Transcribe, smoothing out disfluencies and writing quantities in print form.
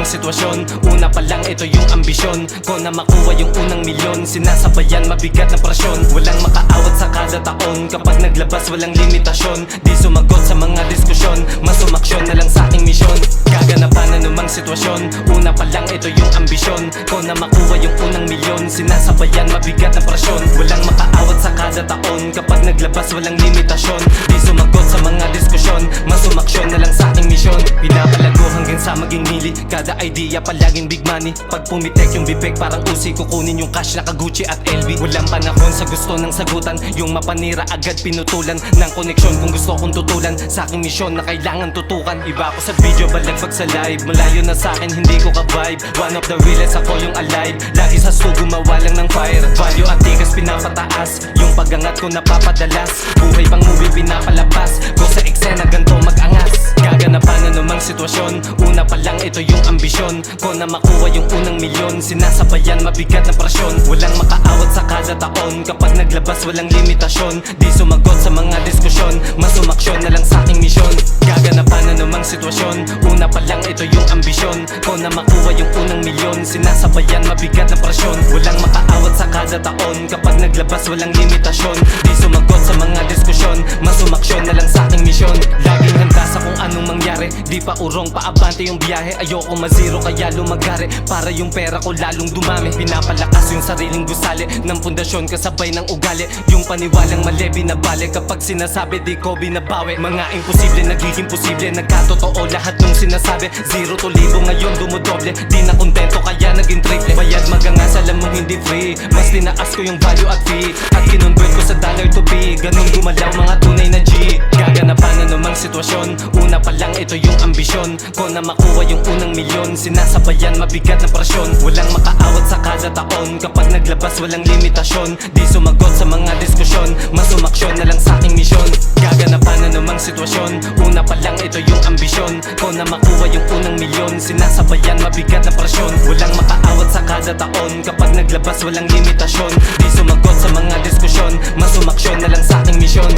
namang sitwasyon. Una pa lang ito yung ambisyon ko na makuha yung unang milyon. Sinasabayan mabigat na presyon, walang makaawat sa kada taon. Kapag naglabas walang limitasyon, di sumagot sa mga diskusyon, mas umaksyon na lang sa aking misyon. Gaganapan na namang sitwasyon, una pa lang ito yung ambisyon ko na makuha yung unang milyon. Sinasabayan mabigat na presyon, walang makaawat sa kada taon. Kapag naglabas walang limitasyon, di sumagot sa mga diskusyon, mas umaksyon na lang sa aking misyon. Pinapalago hanggang sa maging mili, kada idea palaging big money. Pag pumitek yung bibig parang usi, kukunin yung cash na Gucci at LV. Walang panahon sa gusto ng sagutan, yung mapanira agad pinutulan ng koneksyon. Kung gusto kong tutulan sa aking misyon na kailangan tutukan. Iba ako sa video, balagbag sa live, malayo na sa akin hindi ko ka-vibe. One of the realest, ako yung alive, lagi sa sugo mawalang ng fire. Value at tikas pinapataas, yung pagangat ko napapadalas. Buhay pang movie pinapalabas ko sa eksena, ganto mag-angas. Gaganapan na namang sitwasyon, una pa lang ito yung ambisyon ko na makuha yung unang milyon. Sinasabayan mabigat na presyon, walang makaawat sa kada taon. Kapag naglabas walang limitasyon, di sumagot sa mga diskusyon, mas umaksyon na lang sa aking misyon. Gaganapan na namang sitwasyon, una pa lang ito yung ambisyon ko na makuha yung unang milyon. Sinasabayan mabigat na presyon, walang makaawat sa kada taon. Kapag naglabas walang limitasyon, di sumagot sa mga diskusyon, mas umaksyon na lang sa aking misyon. Laging handa sa kung anong mangyari, di pa urong paabante yung biyahe. Ayoko mazero kaya lumagari, para yung pera ko lalong dumami. Pinapalakas yung sariling gusali ng pundasyon kasabay ng ugali. Yung paniwalang mali binabali, kapag sinasabi di ko binabawi. Mga imposible nagiging posible, nagkatotoo lahat nung sinasabi. 0 to 1,000 ngayon dumodoble, di na kontento kaya naging triple. Bayad magangas alam mong hindi free, mas tinaas ko yung value at fee, at kinonvert ko sa dollar to be. Ganun gumalaw mga tunay na G. Gaganapan na namang sitwasyon, una pa lang ito yung ambisyon ko na makuha yung unang milyon. Sinasabayan mabigat na presyon, walang makaawat sa kada taon. Kapag naglabas walang limitasyon, di sumagot sa mga diskusyon, mas umaksyon na lang sa aking misyon. Gaganapan na namang sitwasyon, una pa lang ito yung ambisyon ko na makuha yung unang milyon. Sinasabayan mabigat na presyon, walang makaawat sa kada taon. Kapag naglabas walang limitasyon, di sumagot sa mga diskusyon, mas umaksyon na lang sa aking misyon.